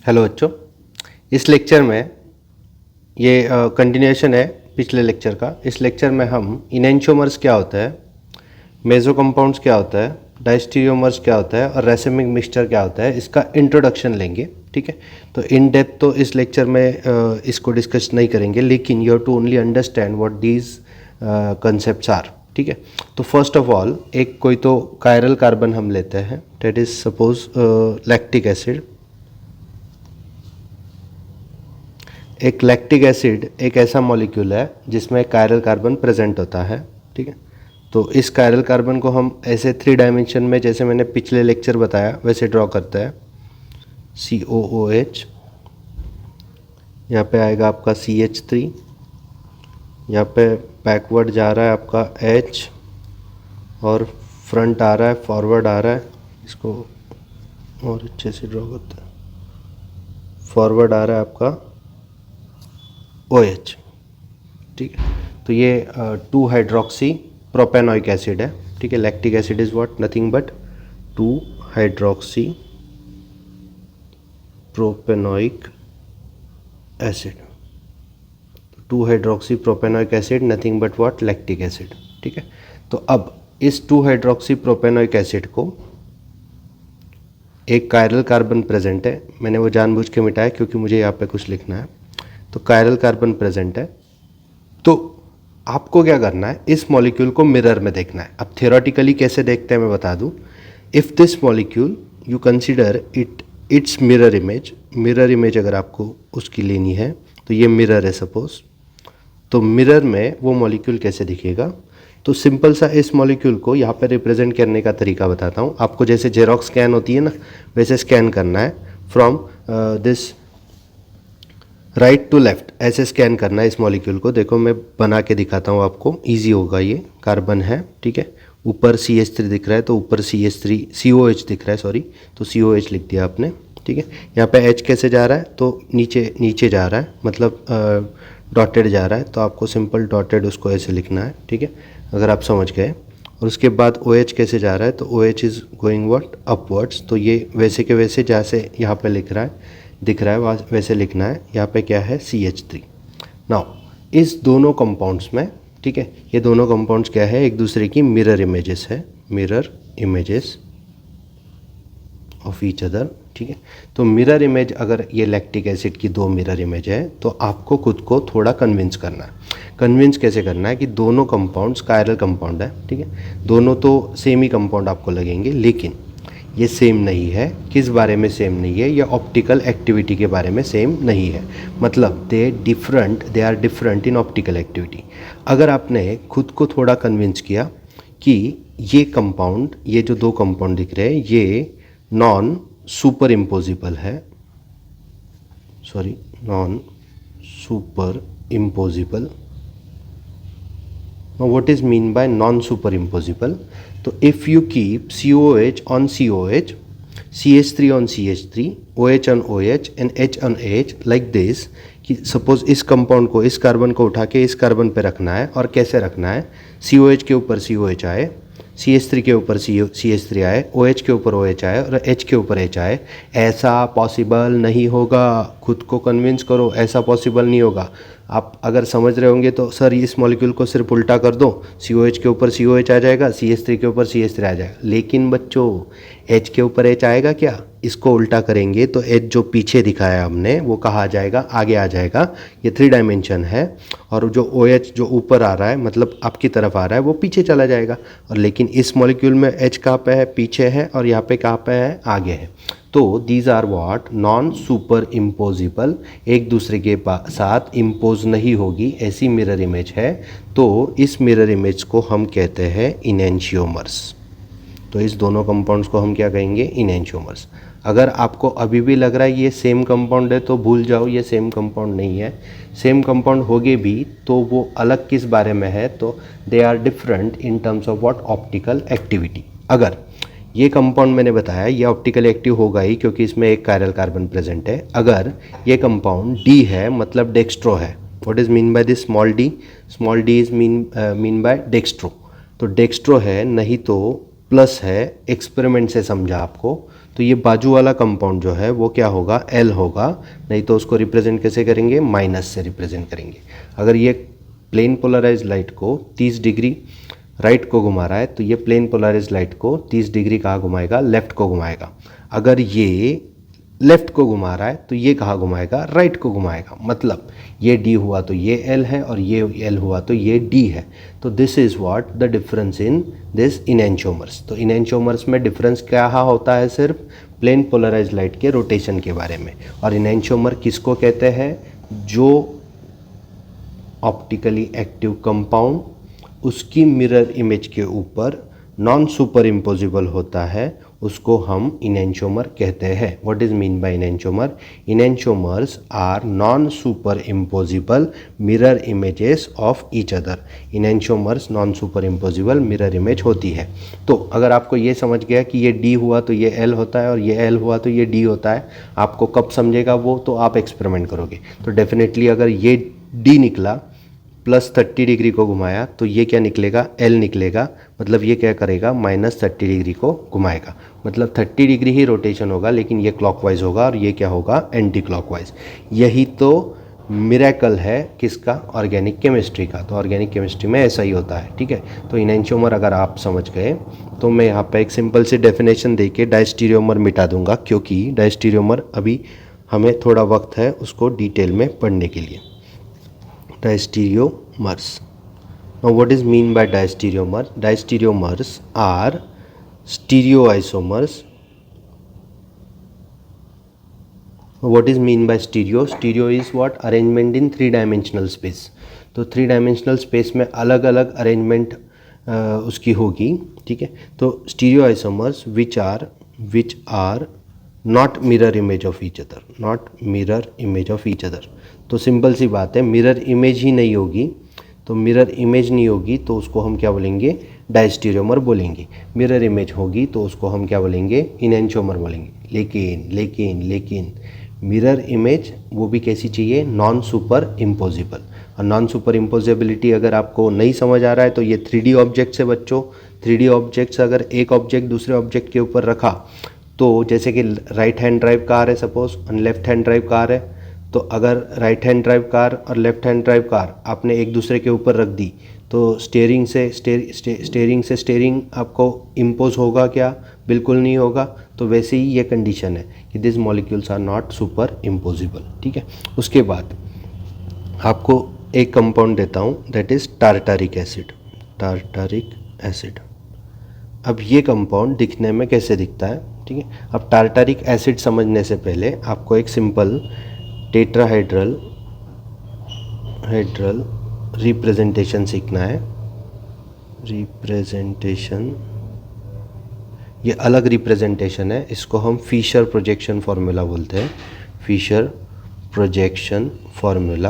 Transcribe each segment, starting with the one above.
Hello बच्चों, इस lecture में ये कंटिन्यूएशन है पिछले लेक्चर का। इस लेक्चर में हम इनेंशियोमर्स क्या होता है, मेसो कंपाउंड्स क्या होता है, डायस्टीरियोमर्स क्या होता है और रेसिमिक मिक्सचर क्या होता है, इसका इंट्रोडक्शन लेंगे। ठीक है, तो इन डेप्थ तो इस लेक्चर में इसको डिस्कस नहीं करेंगे, लेकिन you have to only understand what these concepts are. ठीक है, तो फर्स्ट ऑफ ऑल एक कोई तो कायरल कार्बन हम लेते हैं, that is suppose lactic acid. एक लैक्टिक एसिड एक ऐसा मॉलिक्यूल है जिसमें कायरल कार्बन प्रेजेंट होता है। ठीक है, तो इस कायरल कार्बन को हम ऐसे 3 डायमेंशन में, जैसे मैंने पिछले लेक्चर बताया वैसे ड्रॉ करते हैं। COOH, यहाँ पे आएगा आपका CH3, यहाँ पे बैकवर्ड जा रहा है आपका H और फ्रंट आ रहा है, फॉरवर्ड आ रहा है। इसको और अच्छे से ड्रॉ करते हैं। फॉरवर्ड आ रहा है आपका OH। ठीक है, तो ये 2 हाइड्रोक्सी प्रोपेनोइक एसिड है। ठीक है, lactic acid is what, nothing but 2 hydroxy propanoic acid. 2 hydroxy propanoic acid nothing but what, lactic acid. ठीक है, तो अब इस 2 हाइड्रोक्सी प्रोपेनोइक एसिड को एक कायरल कार्बन प्रेजेंट है। मैंने वो जानबूझ के मिटाया क्योंकि मुझे यहाँ पे कुछ लिखना है। तो कायरल कार्बन प्रेजेंट है, तो आपको क्या करना है, इस मॉलिक्यूल को मिरर में देखना है। अब थियोरेटिकली कैसे देखते हैं मैं बता दूं। If this molecule you consider it's mirror image अगर आपको उसकी लेनी है तो ये मिरर है सपोज। तो मिरर में वो मॉलिक्यूल कैसे दिखेगा, तो सिंपल सा इस मॉलिक्यूल को यहाँ पे रिप्रेजेंट करने का तरीका बताता हूँ आपको। जैसे जेरोक्स स्कैन होती है ना, वैसे स्कैन करना है from this right to left, ऐसे स्कैन करना है इस मॉलिक्यूल को। देखो मैं बना के दिखाता हूँ आपको, इजी होगा। ये कार्बन है, ठीक है, ऊपर CH3 दिख रहा है तो ऊपर COH दिख रहा है, सॉरी, तो COH लिख दिया आपने। ठीक है, यहाँ पे H कैसे जा रहा है, तो नीचे नीचे जा रहा है, मतलब डॉटेड जा रहा है, तो आपको सिंपल डॉटेड उसको ऐसे लिखना है। ठीक है, अगर आप समझ गए। और उसके बाद OH कैसे जा रहा है, तो OH is going what, upwards. तो ये वैसे के वैसे जैसे यहाँ पे दिख रहा है वैसे लिखना है। यहाँ पे क्या है, CH3। नाउ इस दोनों कंपाउंड्स में, ठीक है, ये दोनों कंपाउंड्स क्या है, एक दूसरे की मिरर इमेजेस है, mirror images of each other. ठीक है, तो मिरर इमेज, अगर ये लैक्टिक एसिड की 2 मिरर इमेज है तो आपको खुद को थोड़ा कन्विंस करना है। कन्विंस कैसे करना है कि दोनों कंपाउंड्स कायरल कंपाउंड है। ठीक है, दोनों तो सेम ही कंपाउंड आपको लगेंगे, लेकिन ये सेम नहीं है। किस बारे में सेम नहीं है, ये ऑप्टिकल एक्टिविटी के बारे में सेम नहीं है। मतलब they are different in optical activity. अगर आपने खुद को थोड़ा कन्विंस किया कि ये कंपाउंड, ये जो 2 कंपाउंड दिख रहे हैं, ये नॉन सुपर इम्पोजिबल है, sorry, non super imposable. Now what is mean by non-superimposable? तो if you keep COH on COH, CH3 on CH3, OH on OH and H on H like this, कि suppose इस compound को, इस carbon को उठा के इस carbon पे रखना है, और कैसे रखना है, COH के ऊपर COH आए, CH3 के ऊपर CH3 आए, OH के ऊपर OH आए और H के ऊपर H आए। ऐसा पॉसिबल नहीं होगा, खुद को कन्विंस करो, ऐसा पॉसिबल नहीं होगा। आप अगर समझ रहे होंगे तो सर इस मॉलिक्यूल को सिर्फ उल्टा कर दो, COH के ऊपर COH आ जाएगा, CH3 के ऊपर CH3 आ जाएगा। लेकिन बच्चों H के ऊपर H आएगा क्या, इसको उल्टा करेंगे तो H जो पीछे दिखाया हमने वो कहाँ आ जाएगा, आगे आ जाएगा। ये 3 डायमेंशन है, और जो OH जो ऊपर आ रहा है, मतलब आपकी तरफ आ रहा है, वो पीछे चला जाएगा। और लेकिन इस मॉलिक्यूल में H कहाँ पे है, पीछे है, और यहाँ पे कहाँ पे है, आगे है। तो these are what, non super imposable, एक दूसरे के साथ इम्पोज नहीं होगी, ऐसी मिरर इमेज है। तो इस मिरर इमेज को हम कहते हैं इनेंशियोमर्स। तो इस दोनों कंपाउंड्स को हम क्या कहेंगे, इनेंशियोमर्स। अगर आपको अभी भी लग रहा है ये सेम कंपाउंड है तो भूल जाओ, ये सेम कंपाउंड नहीं है। सेम कंपाउंड होगे भी तो वो अलग किस बारे में है, तो they are different in terms of what, optical activity. अगर ये कंपाउंड मैंने बताया ये ऑप्टिकल एक्टिव होगा ही, क्योंकि इसमें एक कायरल कार्बन प्रेजेंट है। अगर ये कंपाउंड D है, मतलब डेक्स्ट्रो है। What is mean by this small d? Small d is mean bye dextro. तो डेक्स्ट्रो है, नहीं तो प्लस है, एक्सपेरिमेंट से समझा आपको। तो ये बाजू वाला कंपाउंड जो है वो क्या होगा, L होगा, नहीं तो उसको रिप्रेजेंट कैसे करेंगे, माइनस से रिप्रेजेंट करेंगे। अगर ये प्लेन पोलराइज लाइट को 30 डिग्री राइट को घुमा रहा है तो ये प्लेन पोलराइज लाइट को 30 डिग्री कहाँ घुमाएगा, लेफ्ट को घुमाएगा। अगर ये लेफ्ट को घुमा रहा है तो ये कहाँ घुमाएगा, राइट को घुमाएगा। मतलब ये D हुआ तो ये L है और ये L हुआ तो ये D है। तो this is what the difference in this enantiomers. तो इनैंशियोमर्स में डिफरेंस क्या होता है, सिर्फ प्लेन पोलराइज लाइट के रोटेशन के बारे में। और इनैंशियोमर किसको कहते हैं, जो ऑप्टिकली एक्टिव कंपाउंड उसकी मिरर इमेज के ऊपर नॉन सुपर इम्पोजिबल होता है, उसको हम इनैंशियोमर कहते हैं। What is mean by enantiomer? Enantiomers are non super impossible mirror images of each other. Enantiomers non super impossible mirror image होती है। तो अगर आपको ये समझ गया कि ये D हुआ तो ये L होता है और ये L हुआ तो ये D होता है, आपको कब समझेगा वो, तो आप एक्सपेरिमेंट करोगे। तो डेफिनेटली अगर ये D निकला प्लस 30 डिग्री को घुमाया तो ये क्या निकलेगा, L निकलेगा। मतलब ये क्या करेगा, माइनस 30 डिग्री को घुमाएगा। मतलब 30 डिग्री ही रोटेशन होगा, लेकिन ये क्लॉकवाइज होगा और ये क्या होगा, एंटी क्लॉकवाइज। यही तो मिरेकल है किसका, ऑर्गेनिक केमिस्ट्री का। तो ऑर्गेनिक केमिस्ट्री में ऐसा ही होता है, ठीक है। तो इनैंशियोमर अगर आप समझ गए तो मैं यहाँ पे एक सिंपल सी डेफिनेशन दे के डायस्टीरियोमर मिटा दूंगा, क्योंकि डायस्टीरियोमर अभी हमें थोड़ा वक्त है उसको डिटेल में पढ़ने के लिए। Diastereomers. Now what is mean by diastereomer? Diastereomers are stereoisomers. What is mean by stereo? Stereo is what? Arrangement in 3-dimensional space. तो 3-dimensional space में अलग अलग अरेंजमेंट उसकी होगी, ठीक है। तो stereoisomers which are not mirror image of each other, not mirror image of each other. तो सिंपल सी बात है, मिरर इमेज ही नहीं होगी, तो मिरर इमेज नहीं होगी तो उसको हम क्या बोलेंगे, डायस्टीरियोमर बोलेंगे। मिरर इमेज होगी तो उसको हम क्या बोलेंगे, इनैंशियोमर बोलेंगे। लेकिन मिरर इमेज वो भी कैसी चाहिए, नॉन सुपर इम्पोजिबल। और नॉन सुपर इम्पोजिबिलिटी अगर आपको नहीं समझ आ रहा है तो ये 3D ऑब्जेक्ट्स है बच्चों। 3D ऑब्जेक्ट्स अगर एक ऑब्जेक्ट दूसरे ऑब्जेक्ट के ऊपर रखा, तो जैसे कि राइट हैंड ड्राइव कार है सपोज और लेफ्ट हैंड ड्राइव कार है, तो अगर राइट हैंड ड्राइव कार और लेफ्ट हैंड ड्राइव कार आपने एक दूसरे के ऊपर रख दी तो स्टीयरिंग से स्टीयरिंग आपको इम्पोज होगा क्या, बिल्कुल नहीं होगा। तो वैसे ही ये कंडीशन है कि this molecules are not superimposable, ठीक है। उसके बाद आपको एक कंपाउंड देता हूँ, that is tartaric acid. Tartaric acid, अब ये कंपाउंड दिखने में कैसे दिखता है, ठीक है। अब टार्टारिक एसिड समझने से पहले आपको एक सिंपल टेट्राहेड्रल रिप्रेजेंटेशन सीखना है। रिप्रेजेंटेशन, ये अलग रिप्रेजेंटेशन है, इसको हम फिशर प्रोजेक्शन फार्मूला बोलते हैं। Fischer projection formula.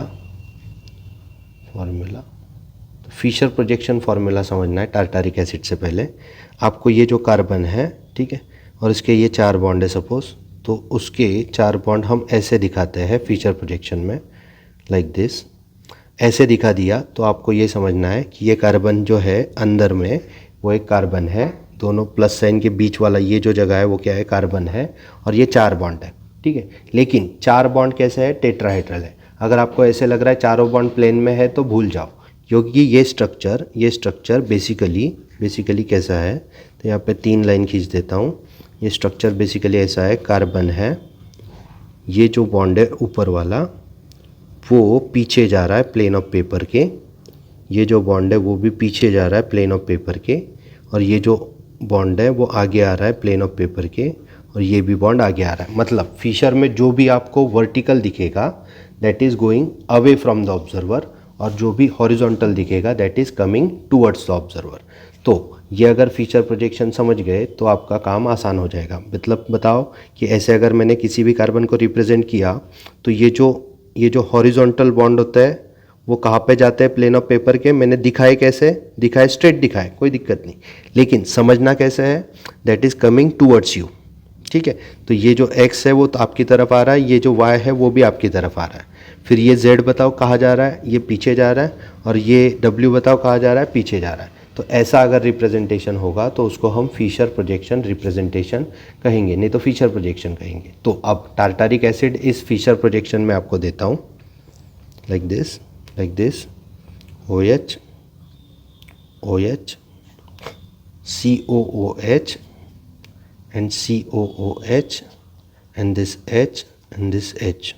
तो फिशर प्रोजेक्शन फार्मूला समझना है टार्टारिक एसिड से पहले। आपको ये जो कार्बन है, ठीक है, और इसके ये 4 बॉन्ड है सपोज, तो उसके 4 बॉन्ड हम ऐसे दिखाते हैं फिशर प्रोजेक्शन में, लाइक दिस। ऐसे दिखा दिया तो आपको ये समझना है कि ये कार्बन जो है अंदर में वो एक कार्बन है, दोनों प्लस साइन के बीच वाला ये जो जगह है वो क्या है, कार्बन है, और ये 4 बॉन्ड है, ठीक है। लेकिन 4 बॉन्ड कैसे है, टेट्राहेड्रल है। अगर आपको ऐसे लग रहा है चारों बॉन्ड प्लेन में है तो भूल जाओ, क्योंकि ये स्ट्रक्चर बेसिकली कैसा है, तो यहाँ पे 3 लाइन खींच देता हूँ। ये स्ट्रक्चर बेसिकली ऐसा है, कार्बन है, ये जो बॉन्ड है ऊपर वाला वो पीछे जा रहा है प्लेन ऑफ पेपर के, ये जो बॉन्ड है वो भी पीछे जा रहा है प्लेन ऑफ पेपर के, और ये जो बॉन्ड है वो आगे आ रहा है प्लेन ऑफ पेपर के, और ये भी बॉन्ड आगे आ रहा है। मतलब फिशर में जो भी आपको वर्टिकल दिखेगा that is going away from the observer, और जो भी हॉरिजॉन्टल दिखेगा that is coming towards the observer. तो ये अगर फीचर प्रोजेक्शन समझ गए तो आपका काम आसान हो जाएगा। मतलब बताओ कि ऐसे अगर मैंने किसी भी कार्बन को रिप्रेजेंट किया तो ये जो हॉरिजॉन्टल बॉन्ड होता है वो कहाँ पे जाते हैं, प्लेन ऑफ पेपर के। मैंने दिखाए कैसे, दिखाए स्ट्रेट दिखाए, कोई दिक्कत नहीं, लेकिन समझना कैसे है, that is coming towards you, ठीक है। तो ये जो x है वो तो आपकी तरफ आ रहा है, ये जो y है वो भी आपकी तरफ आ रहा है। फिर ये z बताओ कहाँ जा रहा है, ये पीछे जा रहा है, और ये w बताओ कहाँ जा रहा है, पीछे जा रहा है। तो ऐसा अगर रिप्रेजेंटेशन होगा तो उसको हम फिशर प्रोजेक्शन रिप्रेजेंटेशन कहेंगे, नहीं तो फिशर प्रोजेक्शन कहेंगे। तो अब टार्टारिक एसिड इस फिशर प्रोजेक्शन में आपको देता हूँ, like this OH OH COOH and COOH and this H and this H.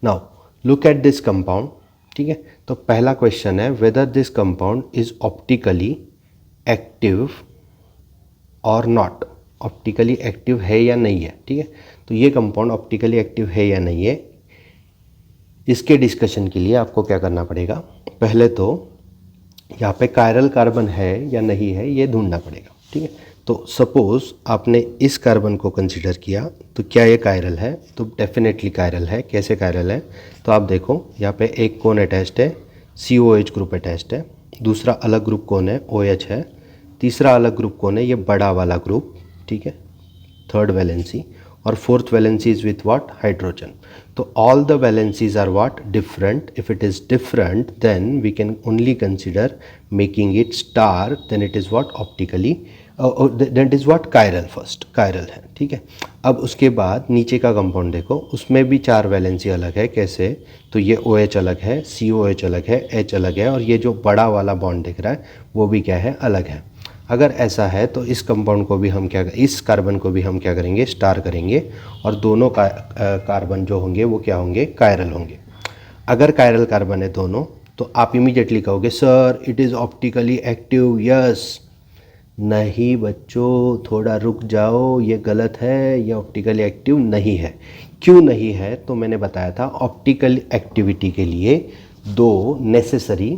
Now look at this compound, ठीक है। तो पहला क्वेश्चन है whether this compound is optically active or not, optically active है या नहीं है, ठीक है। तो ये कंपाउंड ऑप्टिकली एक्टिव है या नहीं है, इसके डिस्कशन के लिए आपको क्या करना पड़ेगा, पहले तो यहाँ पे कायरल कार्बन है या नहीं है ये ढूंढना पड़ेगा, ठीक है। तो सपोज़ आपने इस कार्बन को कंसीडर किया तो क्या ये कायरल है, तो डेफिनेटली कायरल है। कैसे कायरल है, तो आप देखो यहाँ पे एक कौन अटैच्ड है, COH ग्रुप अटैच्ड है, दूसरा अलग ग्रुप कौन है, OH है, तीसरा अलग ग्रुप कौन है, ये बड़ा वाला ग्रुप, ठीक है, थर्ड वैलेंसी, और fourth valency is with what, hydrogen. तो all the valencies are what, different. If it is different then we can only consider making it star, then it is what, optically, that is what, chiral, first chiral है, ठीक है। अब उसके बाद नीचे का compound देखो, उसमें भी 4 वैलेंसी अलग है। कैसे, तो ये OH अलग है, COH अलग है, H अलग है, और ये जो बड़ा वाला बॉन्ड दिख रहा है वो भी क्या है, अलग है। अगर ऐसा है तो इस कंपाउंड को भी हम क्या, इस कार्बन को भी हम क्या करेंगे, स्टार करेंगे, और दोनों कार्बन जो होंगे वो क्या होंगे, कायरल होंगे। अगर कायरल कार्बन है दोनों, तो आप इमीडिएटली कहोगे sir it is optically active, yes. नहीं बच्चों, थोड़ा रुक जाओ, ये गलत है, ये ऑप्टिकली एक्टिव नहीं है। क्यों नहीं है, तो मैंने बताया था ऑप्टिकल एक्टिविटी के लिए 2 नेसेसरी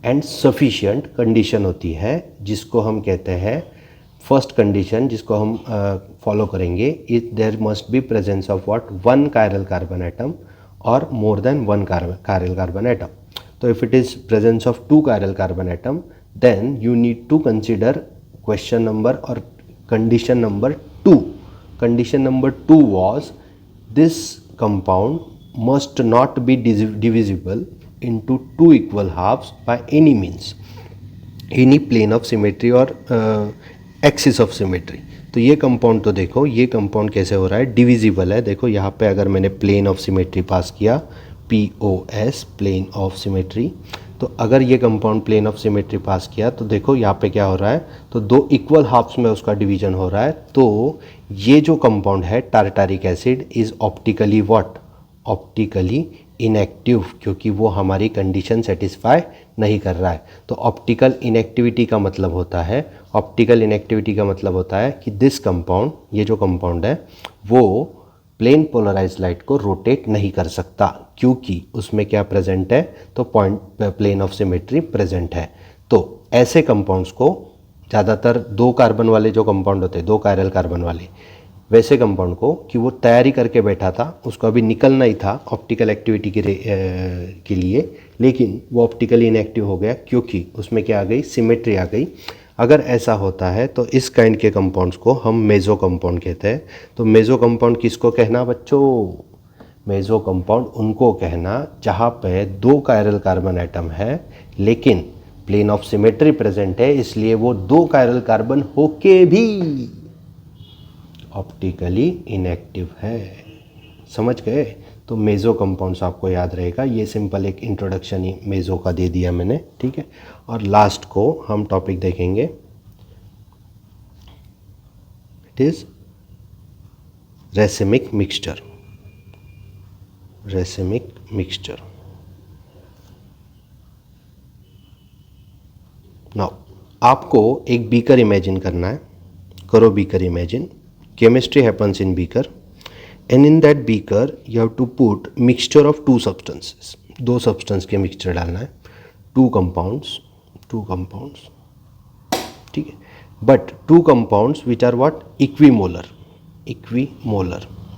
एंड सफिशिएंट कंडीशन होती है, जिसको हम कहते हैं फर्स्ट कंडीशन, जिसको हम फॉलो करेंगे, is there must be presence of what, 1 chiral carbon atom और more than 1 chiral carbon atom. तो if it is presence of 2 chiral carbon atom, then you need to consider question number और condition number 2. Condition number 2 was this compound must not be divisible into 2 equal halves by any means, any plane of symmetry or axis of symmetry. तो ये compound तो देखो, ये compound कैसे हो रहा है, डिविजिबल है। देखो यहाँ पे अगर मैंने प्लेन ऑफ सिमेट्री पास किया, POS, प्लेन ऑफ सिमेट्री, तो अगर ये कंपाउंड प्लेन ऑफ सिमेट्री पास किया तो देखो यहाँ पे क्या हो रहा है, तो 2 इक्वल हाफ्स में उसका डिवीजन हो रहा है। तो ये जो कंपाउंड है tartaric acid is optically what, optically inactive, क्योंकि वो हमारी कंडीशन सेटिस्फाई नहीं कर रहा है। तो ऑप्टिकल इनएक्टिविटी का मतलब होता है, ऑप्टिकल इनएक्टिविटी का मतलब होता है कि दिस कंपाउंड, ये जो कंपाउंड है वो प्लेन पोलराइज लाइट को रोटेट नहीं कर सकता, क्योंकि उसमें क्या प्रेजेंट है, तो point plane of symmetry present है। तो ऐसे कंपाउंड्स को ज़्यादातर 2 कार्बन वाले जो कंपाउंड होते हैं, 2 कायरल कार्बन वाले, वैसे कंपाउंड को कि वो तैयारी करके बैठा था, उसको अभी निकलना ही था ऑप्टिकल एक्टिविटी के लिए, लेकिन वो ऑप्टिकली इनएक्टिव हो गया क्योंकि उसमें क्या आ गई, सिमेट्री आ गई। अगर ऐसा होता है तो इस काइंड के कंपाउंड्स को हम मेजो कंपाउंड कहते हैं। तो मेजो कंपाउंड किसको कहना बच्चों, मेजो कंपाउंड उनको कहना जहाँ पे 2 कायरल कार्बन एटम है लेकिन प्लेन ऑफ सिमेट्री प्रेजेंट है, इसलिए वो 2 कायरल कार्बन होके भी ऑप्टिकली इनएक्टिव है। समझ गए, तो मेजो कंपाउंड्स आपको याद रहेगा। ये सिंपल एक इंट्रोडक्शन ही मेजो का दे दिया मैंने, ठीक है। और लास्ट को हम टॉपिक देखेंगे, it is racemic mixture. Racemic mixture, now आपको एक बीकर इमेजिन करना है, करो beaker imagine. Chemistry happens in beaker and in that beaker you have to put mixture of 2 substances, 2 substance के मिक्सचर डालना है, 2 compounds, ठीक है। But 2 compounds which are what, equimolar,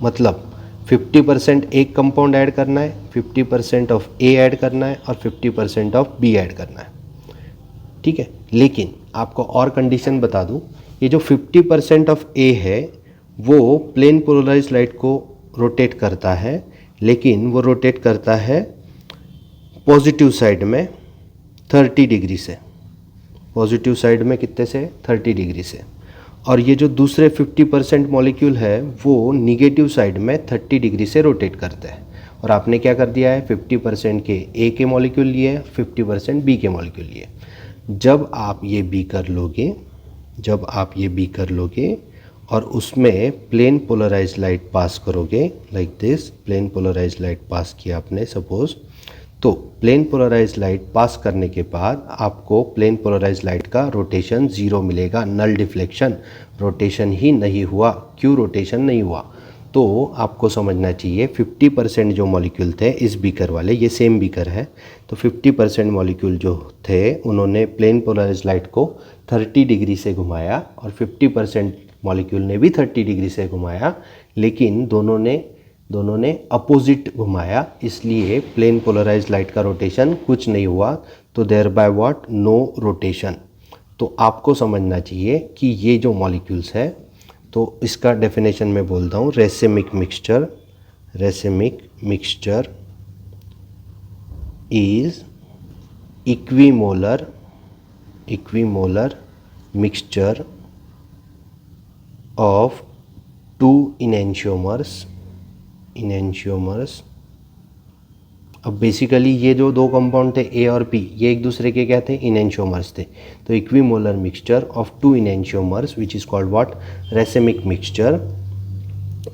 मतलब 50% एक कंपाउंड ऐड करना है, 50% ऑफ A ऐड करना है और 50% ऑफ B ऐड करना है, ठीक है। लेकिन आपको और कंडीशन बता दूं, ये जो 50% ऑफ A है वो प्लेन पोलराइज लाइट को रोटेट करता है, लेकिन वो रोटेट करता है पॉजिटिव साइड में 30 डिग्री से, पॉजिटिव साइड में कितने से 30 डिग्री से, और ये जो दूसरे 50% मॉलिक्यूल है वो निगेटिव साइड में 30 डिग्री से रोटेट करते हैं। और आपने क्या कर दिया है, 50% के ए के मॉलिक्यूल लिए, 50% बी के मॉलिक्यूल लिए। जब आप ये बी कर लोगे और उसमें प्लेन पोलराइज लाइट पास करोगे, like this, plane polarise light pass किया आपने सपोज, तो प्लेन पोलराइज लाइट पास करने के बाद आपको प्लेन पोलराइज लाइट का रोटेशन 0 मिलेगा, नल डिफ्लेक्शन, रोटेशन ही नहीं हुआ। क्यों रोटेशन नहीं हुआ? तो आपको समझना चाहिए 50% जो मॉलिक्यूल थे इस बीकर वाले, ये सेम बीकर है, तो 50% मॉलिक्यूल जो थे उन्होंने प्लेन पोलराइज लाइट को 30 डिग्री से घुमाया और 50% मॉलिक्यूल ने भी 30 डिग्री से घुमाया, लेकिन दोनों ने अपोजिट घुमाया, इसलिए प्लेन पोलराइज लाइट का रोटेशन कुछ नहीं हुआ। तो thereby what, no rotation. तो आपको समझना चाहिए कि ये जो मॉलिक्यूल्स है, तो इसका डेफिनेशन मैं बोलता हूँ, racemic mixture is equimolar mixture of two enantiomers. अब बेसिकली ये जो दो कंपाउंड थे ए और पी, ये एक दूसरे के क्या थे, इनेंशियोमर्स थे। तो equimolar mixture of two enantiomers which is called what, racemic mixture.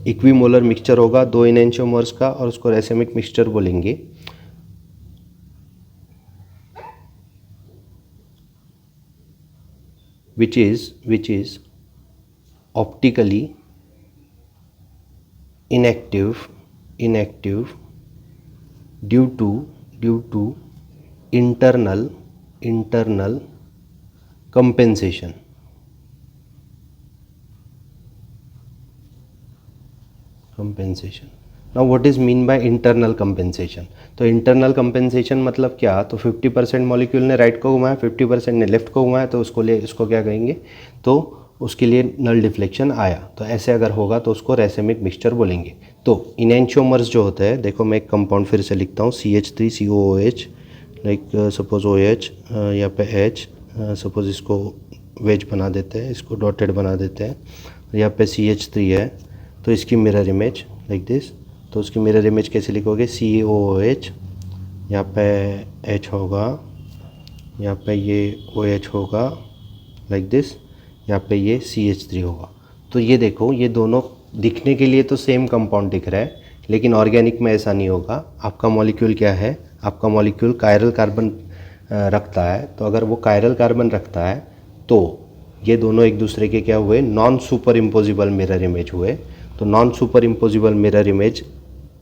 Equimolar mixture होगा दो इनेंशियोमर्स का और उसको रेसिमिक मिक्सचर बोलेंगे। which is optically inactive due to internal compensation. Now what is mean by internal compensation? तो internal compensation मतलब क्या? तो 50% मॉलिक्यूल ने राइट को घुमाया, 50% ने लेफ्ट को घुमाया, तो उसको क्या कहेंगे, तो उसके लिए नल डिफ्लेक्शन आया। तो ऐसे अगर होगा तो उसको रेसिमिक मिक्सचर बोलेंगे। तो इनेंशियोमर्स जो होता है, देखो मैं एक कंपाउंड फिर से लिखता हूँ, CH3COOH, लाइक सपोज OH, यहाँ पे H, सपोज इसको वेज बना देते हैं, इसको डॉटेड बना देते हैं, यहाँ पे CH3 है, तो इसकी मिरर इमेज लाइक दिस। तो उसकी मिरर इमेज कैसे लिखोगे, COOH, यहाँ पे H होगा, यहाँ पे ये OH होगा लाइक दिस, यहाँ पे ये CH3 होगा। तो ये देखो, ये दोनों दिखने के लिए तो सेम कंपाउंड दिख रहा है, लेकिन ऑर्गेनिक में ऐसा नहीं होगा। आपका मॉलिक्यूल क्या है, आपका मॉलिक्यूल कायरल कार्बन रखता है। तो अगर वो कायरल कार्बन रखता है तो ये दोनों एक दूसरे के क्या हुए, non super impossible mirror image हुए। तो non super impossible mirror image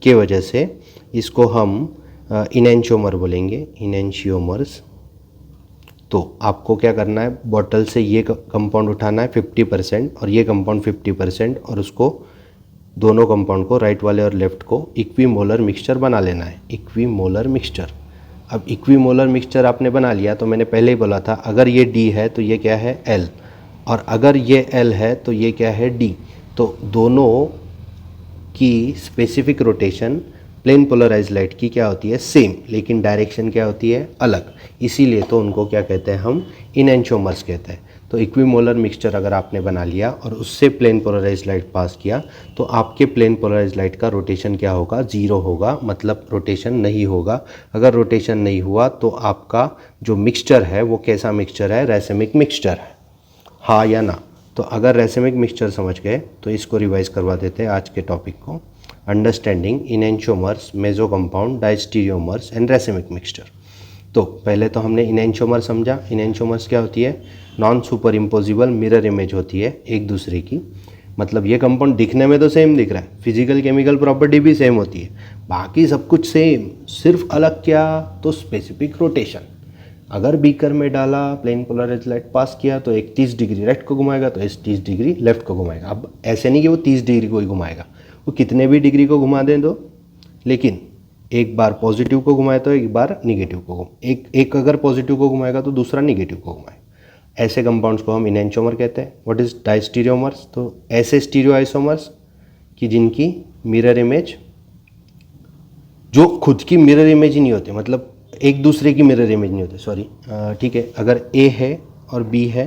के वजह से इसको हम इनेंशियोमर बोलेंगे, इनेंशियोमर्स। तो आपको क्या करना है, बॉटल से ये कंपाउंड उठाना है 50% और ये कंपाउंड 50%, और उसको दोनों कंपाउंड को, राइट वाले और लेफ्ट को, इक्विमोलर मिक्सचर बना लेना है, इक्विमोलर मिक्सचर। अब इक्विमोलर मिक्सचर आपने बना लिया, तो मैंने पहले ही बोला था, अगर ये D है तो ये क्या है, L, और अगर ये L है तो ये क्या है, D। तो दोनों की specific rotation plane polarise light की क्या होती है, सेम, लेकिन डायरेक्शन क्या होती है, अलग। इसीलिए तो उनको क्या कहते हैं, हम इनेंशियोमर्स कहते हैं। तो इक्विमोलर मिक्सचर अगर आपने बना लिया और उससे प्लेन पोलराइज लाइट पास किया, तो आपके प्लेन पोलराइज लाइट का रोटेशन क्या होगा, 0 होगा, मतलब रोटेशन नहीं होगा। अगर रोटेशन नहीं हुआ तो आपका जो मिक्सचर है वो कैसा मिक्सचर है, रेसिमिक मिक्सचर है, हाँ या ना। तो अगर रेसिमिक मिक्सचर समझ गए तो इसको रिवाइज करवा देते हैं आज के टॉपिक को, understanding enantiomers, meso compound, diastereomers and racemic mixture. तो पहले तो हमने इनेंशियोमर समझा। इनेंशियोमर्स क्या होती है, non super impossible mirror image होती है एक दूसरे की। मतलब ये कंपाउंड दिखने में तो सेम दिख रहा है, फिजिकल केमिकल प्रॉपर्टी भी सेम होती है, बाकी सब कुछ सेम, सिर्फ अलग क्या, तो स्पेसिफिक रोटेशन। अगर बीकर में डाला, प्लेन पोलराइज लाइट पास किया, तो एक 30 डिग्री राइट को घुमाएगा, तो इस 30 डिग्री लेफ्ट को घुमाएगा। अब ऐसे नहीं कि वो 30 डिग्री को ही घुमाएगा, वो कितने भी डिग्री को घुमा दें दो, लेकिन एक बार पॉजिटिव को घुमाए तो एक बार निगेटिव को, एक अगर पॉजिटिव को घुमाएगा तो दूसरा निगेटिव को घुमाएगा। ऐसे कंपाउंड्स को हम इनेंशियोमर कहते हैं। व्हाट इज डायस्टीरियोमर्स, तो ऐसे स्टीरियो आइसोमर्स कि जिनकी मिरर इमेज, जो खुद की मिरर इमेज ही नहीं होते, मतलब एक दूसरे की मिरर इमेज नहीं होते, सॉरी, ठीक है। अगर ए है और B है,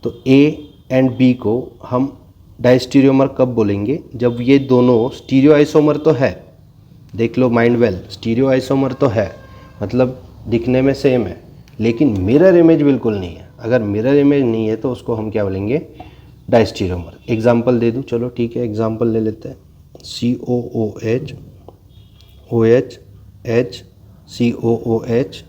तो A एंड B को हम डायस्टीरियोमर कब बोलेंगे? जब ये दोनों स्टीरियो आइसोमर तो है, देख लो माइंड वेल, स्टीरियो आइसोमर तो है, मतलब दिखने में सेम है, लेकिन मिरर इमेज बिल्कुल नहीं है। अगर मिरर इमेज नहीं है तो उसको हम क्या बोलेंगे? डायस्टीरियोमर। एग्जाम्पल दे दूँ? चलो ठीक है, एग्जाम्पल ले लेते हैं। COOH OH H COOH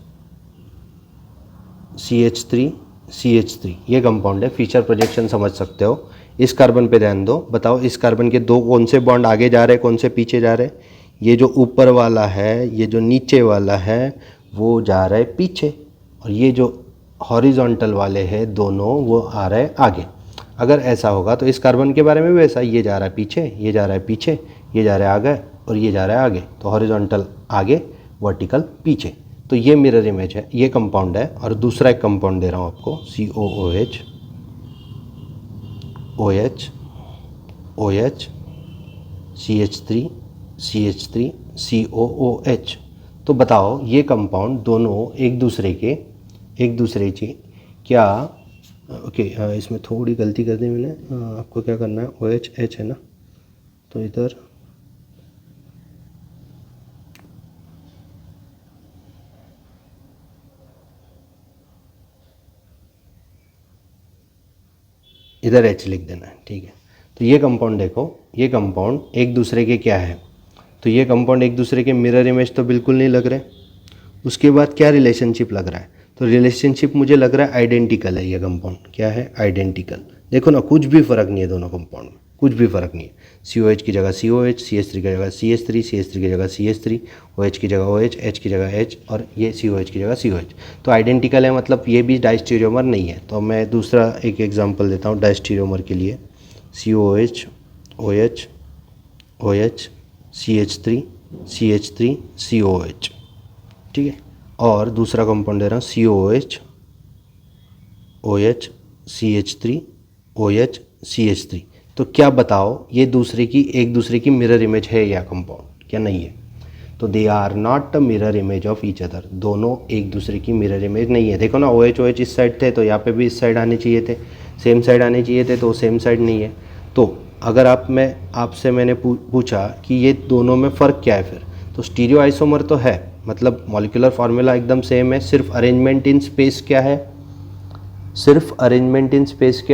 CH3 CH3, ये कंपाउंड है। फीचर प्रोजेक्शन समझ सकते हो। इस कार्बन पे ध्यान दो, बताओ इस कार्बन के दो कौन से बॉन्ड आगे जा रहे हैं, कौन से पीछे जा रहे हैं? ये जो ऊपर वाला है, ये जो नीचे वाला है, वो जा रहा है पीछे, और ये जो हॉरिजॉन्टल वाले हैं दोनों, वो आ रहे हैं आगे। अगर ऐसा होगा तो इस कार्बन के बारे में भी वैसा, ये जा रहा है पीछे, ये जा रहा है पीछे, ये जा रहा है आगे, और ये जा रहा है आगे। तो हॉरिजॉन्टल आगे, वर्टिकल पीछे। तो ये मिरर इमेज है, ये कंपाउंड है। और दूसरा एक कंपाउंड दे रहा हूँ आपको, COOH OH OH CH3 CH3 COOH। तो बताओ ये कंपाउंड दोनों एक दूसरे के क्या, ओके इसमें थोड़ी गलती कर दी मैंने। आपको क्या करना है, OH है ना, तो इधर H लिख देना है, ठीक है। तो ये कंपाउंड देखो, ये कंपाउंड एक दूसरे के क्या है, तो ये कंपाउंड एक दूसरे के मिरर इमेज तो बिल्कुल नहीं लग रहे। उसके बाद क्या रिलेशनशिप लग रहा है, तो रिलेशनशिप मुझे लग रहा है आइडेंटिकल है। ये कंपाउंड क्या है, आइडेंटिकल। देखो ना, कुछ भी फ़र्क नहीं है दोनों कंपाउंड में, कुछ भी फ़र्क नहीं है। COH की जगह COH, CH3 की जगह CH3, CH3 की जगह CH3, OH की जगह OH, H की जगह H, और ये COH की जगह COH। तो आइडेंटिकल है, मतलब ये भी डायस्टीरियोमर नहीं है। तो मैं दूसरा एक एग्जांपल देता हूँ डायस्टीरियोमर के लिए। COH OH OH CH3 CH3 COH, ठीक है। और दूसरा कंपाउंड दे रहा हूँ, COH OH CH3 OH CH3। तो क्या बताओ, ये एक दूसरे की मिरर इमेज है या कंपाउंड, क्या नहीं है? तो they are not a mirror image of each other, दोनों एक दूसरे की मिरर इमेज नहीं है। देखो ना, OH इस साइड थे तो यहाँ पे भी इस साइड आने चाहिए थे, सेम साइड आने चाहिए थे, तो सेम साइड नहीं है। तो अगर आपसे मैंने पूछा कि ये दोनों में फ़र्क क्या है, फिर तो स्टीरियो आइसोमर तो है, मतलब मॉलिक्यूलर फार्मूला एकदम सेम है, सिर्फ अरेंजमेंट इन स्पेस क्या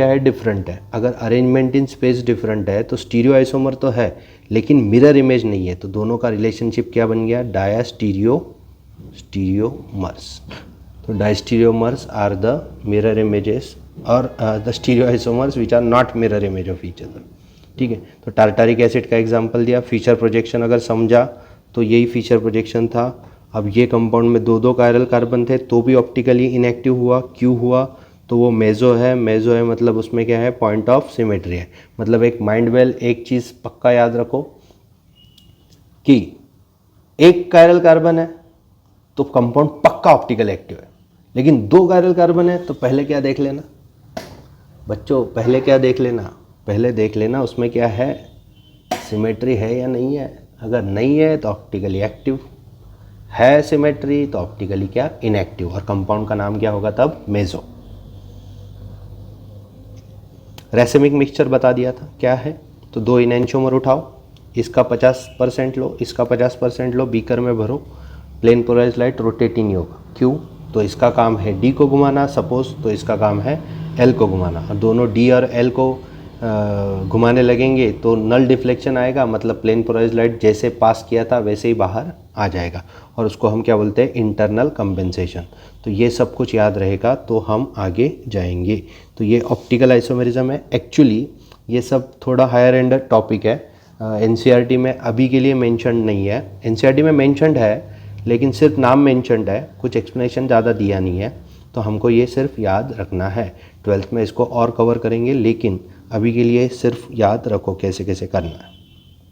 है, डिफरेंट है। अगर अरेंजमेंट इन स्पेस डिफरेंट है तो स्टीरियो आइसोमर तो है, लेकिन मिरर इमेज नहीं है। तो दोनों का रिलेशनशिप क्या बन गया, स्टीरियोमर्स। तो diastereomers are the mirror images, और the stereo isomers which are not mirror image of each other, ठीक है। तो टार्टारिक एसिड का एग्जाम्पल दिया। फीचर प्रोजेक्शन अगर समझा तो यही फीचर प्रोजेक्शन था। अब ये कंपाउंड में दो कायरल कार्बन थे तो भी ऑप्टिकली इनएक्टिव हुआ, क्यों हुआ? तो वो मेजो है मतलब उसमें क्या है, पॉइंट ऑफ सिमेट्री है। मतलब एक माइंड वेल, एक चीज़ पक्का याद रखो कि एक कायरल कार्बन है तो कंपाउंड पक्का ऑप्टिकल एक्टिव है, लेकिन दो कायरल कार्बन है तो पहले क्या देख लेना बच्चों, पहले देख लेना उसमें क्या है, सिमेट्री है या नहीं है। अगर नहीं है तो ऑप्टिकली एक्टिव, है सिमेट्री तो ऑप्टिकली क्या, इनएक्टिव, और कंपाउंड का नाम क्या होगा तब, मेजो। रेसिमिक मिक्सचर बता दिया था क्या है, तो 2 इनैंशियोमर उठाओ, इसका 50% लो, इसका 50% लो, बीकर में भरो, प्लेन पोलराइज्ड लाइट रोटेटिंग नहीं होगा। क्यों? तो इसका काम है D को घुमाना सपोज, तो इसका काम है L को घुमाना, और दोनों D और L को घुमाने लगेंगे तो नल डिफ्लेक्शन आएगा, मतलब प्लेन पोलराइज्ड लाइट जैसे पास किया था वैसे ही बाहर आ जाएगा, और उसको हम क्या बोलते हैं, इंटरनल कंपेंसेशन। तो ये सब कुछ याद रहेगा तो हम आगे जाएंगे। तो ये ऑप्टिकल आइसोमेरिज्म है। एक्चुअली ये सब थोड़ा हायर एंड टॉपिक है, NCERT में अभी के लिए मेंशन्ड नहीं है। NCERT में मेंशन्ड है लेकिन सिर्फ नाम मेंशन्ड है, कुछ एक्सप्लेनेशन ज़्यादा दिया नहीं है, तो हमको ये सिर्फ याद रखना है। 12th में इसको और कवर करेंगे, लेकिन अभी के लिए सिर्फ याद रखो कैसे कैसे करना है।